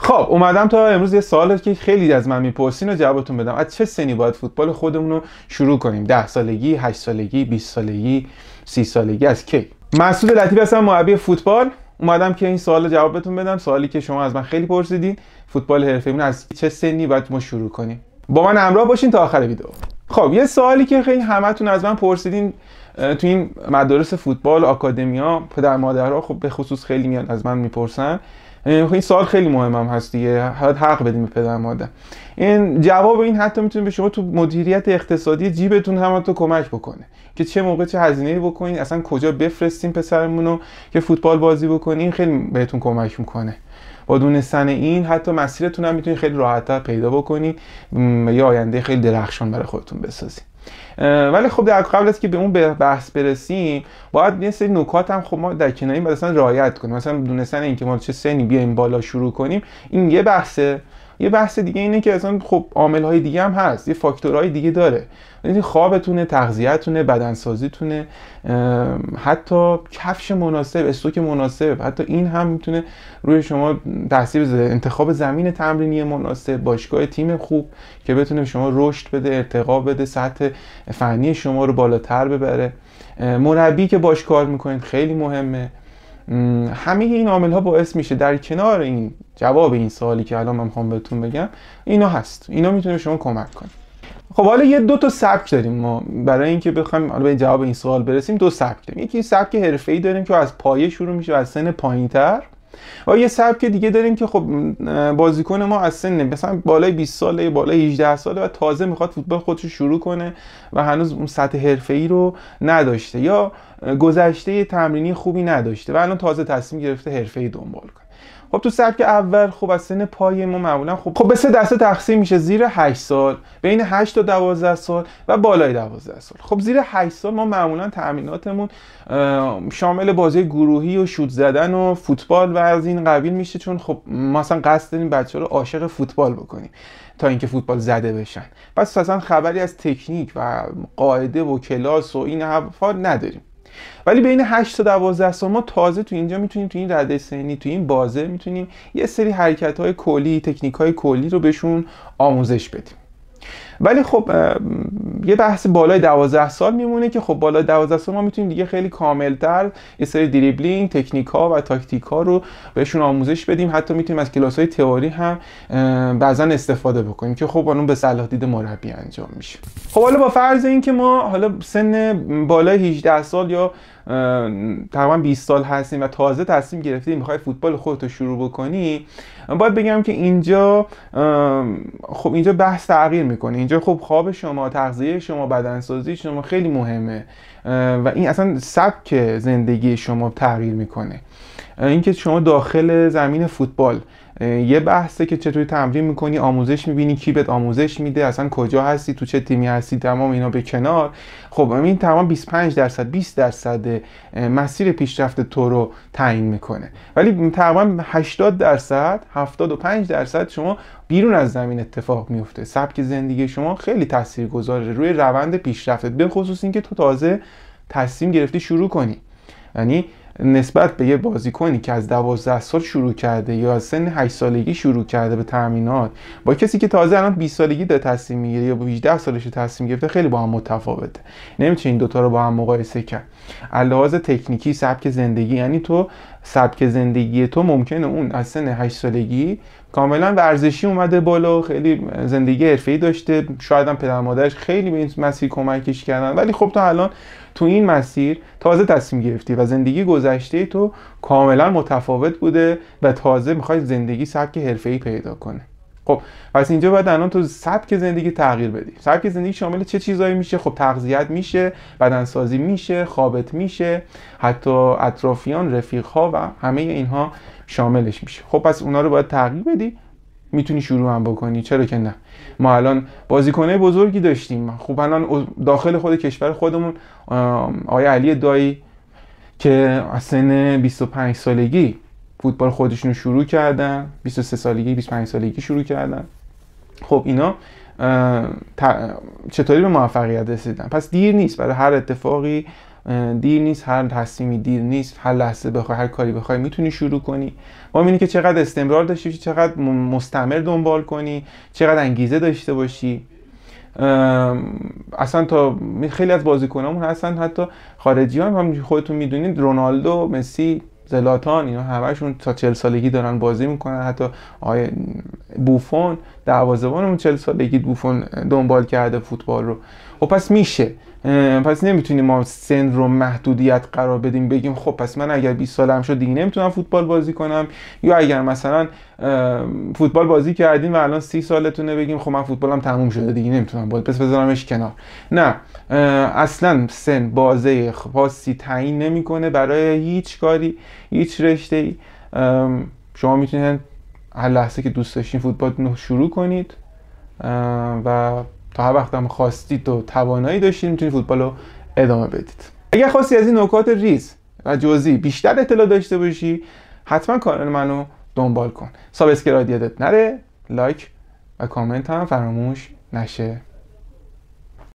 خب اومدم تا امروز یه سوالی که خیلی از من میپرسین رو جوابتون بدم. از چه سنی باید فوتبال خودمون رو شروع کنیم؟ 10 سالگی، 8 سالگی، 20 سالگی، 30 سالگی، از کی؟ مسعود لطیف هستم، مربی فوتبال. اومدم که این سوال رو جواب بهتون بدم، سوالی که شما از من خیلی پرسیدین. فوتبال حرفه‌ای از چه سنی باید ما شروع کنیم؟ با من همراه باشین تا آخر ویدیو. خب یه سوالی که خیلی همتون از من پرسیدین تو این مدارس فوتبال، آکادمیا، پدر مادرها خب به خصوص خیلی میان از من میپرسن. این سوال خیلی مهمم هست دیگه، حق بدیم به پدر مادر. این جواب این حتی میتونه به شما تو مدیریت اقتصادی جیبتون هم حتی کمک بکنه که چه موقع چه هزینه‌ای بکنین، اصلا کجا بفرستین پسرمون رو که فوتبال بازی بکنین. خیلی بهتون کمک میکنه. با دونستن این حتی مسیرتون هم میتونین خیلی راحت‌تر پیدا بکنین، یه آینده خیلی درخشان برای خودتون بسازین. ولی خب در قبل از که به اون بحث برسیم، باید یه سری نکات هم خب ما در کنار این مثلا رعایت کنیم. مثلا دونستن اینکه ما چه سنی بیایم بالا شروع کنیم، این یه بحثه. یه بحث دیگه اینه که اصلا خب عامل‌های دیگه هم هست، یه فاکتورهای دیگه داره. یعنی خوابتونه، تغذیه‌تونه، بدنسازیتونه، حتی کفش مناسب، استوک مناسب، حتی این هم میتونه روی شما تاثیر بذاره. انتخاب زمین تمرینی مناسب، باشگاه تیم خوب که بتونه شما رشد بده، ارتقا بده، سطح فنی شما رو بالاتر ببره، مربی که باش کار میکنید خیلی مهمه. همه این عامل ها باعث میشه در کنار این جواب این سوالی که الان من میخوام بهتون بگم اینا هست، اینا میتونه شما کمک کنه. خب حالا یه دو تا سبک داریم ما برای اینکه بخوایم به جواب این سوال برسیم. دو سبک داریم. یکی سبک حرفه‌ای داریم که از پایه شروع میشه و از سن پایین‌تر، و یه سبک دیگه داریم که خب بازیکن ما از سن مثلا بالای 20 ساله، بالای 18 ساله و تازه میخواد فوتبال خودش رو شروع کنه و هنوز اون سطح حرفه‌ای رو نداشته یا گذشته تمرینی خوبی نداشته و الان تازه تصمیم گرفته حرفه‌ای دنبال کنه. خب تو سبک اول خب از سن پایه ما معمولا خب به سه دسته تقسیم میشه: زیر 8 سال، بین 8 تا 12 سال و بالای 12 سال. خب زیر 8 سال ما معمولا تمریناتمون شامل بازی گروهی و شوت زدن و فوتبال و از این قبیل میشه، چون خب ما اصلا قصد داریم بچه‌ها رو عاشق فوتبال بکنیم تا اینکه فوتبال زده بشن. پس اصلا خبری از تکنیک و قاعده و کلاس و این حرفا نداریم. ولی بین 8 تا 12 سال ما تازه تو اینجا میتونیم تو این رده سنی، تو این بازه میتونیم یه سری حرکت‌های کلی، تکنیک‌های کلی رو بهشون آموزش بدیم. ولی خب یه بحث بالای 12 سال میمونه که خب بالای 12 سال ما میتونیم دیگه خیلی کاملتر یه سری دریبلینگ، تکنیک‌ها و تاکتیک‌ها رو بهشون آموزش بدیم. حتی میتونیم از کلاس‌های تئوری هم بعضا استفاده بکنیم که خب اون به صلاح دید مربی انجام میشه. خب حالا با فرض این که ما حالا سن بالای 18 سال یا تقریبا 20 سال هستیم و تازه تصمیم گرفتیم میخوای فوتبال خودت رو شروع بکنی، باید بگم که اینجا خب اینجا بحث تغییر میکنه. اینجا خب خواب شما، تغذیه شما، بدنسازی شما خیلی مهمه و این اصلا سبک زندگی شما تغییر میکنه. اینکه شما داخل زمین فوتبال یه بحثه که چطوری تمرین میکنی، آموزش میبینی، کی بهت آموزش میده، اصلا کجا هستی، تو چه تیمی هستی، تمام اینا به کنار. خب این تمام 25% 20% مسیر پیشرفت تو رو تعیین میکنه. ولی تقریبا 80% 75% شما بیرون از زمین اتفاق میفته. سبک زندگی شما خیلی تاثیرگذاره روی روند پیشرفتت، به خصوص اینکه تو تازه تصمیم گرفتی شروع کنی. یعنی نسبت به یه بازیکنی که از 12 سال شروع کرده یا از سن 8 سالگی شروع کرده به تمرینات، با کسی که تازه الان 20 سالگی داره تصمیم میگیره یا 18 سالش تصمیم گرفته، خیلی با هم متفاوته. نمیشه این دوتا رو با هم مقایسه کرد. علاوه تکنیکی، سبک زندگی، یعنی تو سبک زندگی تو ممکنه اون از سن 8 سالگی کاملا ورزشی اومده بالا، خیلی زندگی حرفه‌ای داشته، شاید هم پدر مادرش خیلی به این مسیر کمکش کردن، ولی خب تو الان تو این مسیر تازه تصمیم گرفتی و زندگی گذشته تو کاملا متفاوت بوده و تازه میخوای زندگی سبک حرفه‌ای پیدا کنه. خب پس اینجا باید الان تو سبک زندگی تغییر بدی. سبک زندگی شامل چه چیزایی میشه؟ خب تغذیت میشه، بدنسازی میشه، خوابت میشه، حتی اطرافیان، رفیق‌ها و همه اینها شاملش میشه. خب پس اونا رو باید تغییر بدی. میتونی شروع هم بکنی، چرا که نه. ما الان بازیکنای بزرگی داشتیم. خب الان داخل خود کشور خودمون آقای علی دایی که از سن 25 سالگی فوتبال خودشون رو شروع کردن، 23 سالگی 25 سالگی شروع کردن. خب اینا چطوری به موفقیت رسیدن؟ پس دیر نیست برای هر اتفاقی دیر نیست، هر تصمیمی دیر نیست، هر لحظه بخوای هر کاری بخوای میتونی شروع کنی. ما می‌بینی که چقدر استمرار داشتی، چقدر مستمر دنبال کنی، چقدر انگیزه داشته باشی. اصلا تا خیلی از بازیکنامون هستن حتی خارجی هم خودتون میدونید، رونالدو، مسی، زلاتان، اینا همشون تا 40 سالگی دارن بازی میکنن. حتی آقای بوفون دروازه‌بانمون 40 سالگی بوفون دنبال کرده فوتبال رو. خب پس میشه، پس نمیتونیم ما سن رو محدودیت قرار بدیم، بگیم خب پس من اگر 20 سالم شد دیگه نمیتونم فوتبال بازی کنم، یا اگر مثلا فوتبال بازی کردیم و الان 30 سالتونه بگیم خب من فوتبالم تموم شده دیگه نمیتونم بازی، پس بذارمش کنار. نه، اصلا سن بازه خاصی تعیین نمیکنه برای هیچ کاری، هیچ رشته‌ای. شما میتونید هر لحظه که دوست داشتین فوتبال رو شروع کنید و تا هر وقت هم خواستید و توانایی داشتید میتونید فوتبال رو ادامه بدید. اگر خواستی از این نکات ریز و جزئی بیشتر اطلاع داشته باشی، حتما کانال منو دنبال کن. سابسکرایب یادت نره، لایک و کامنت هم فراموش نشه.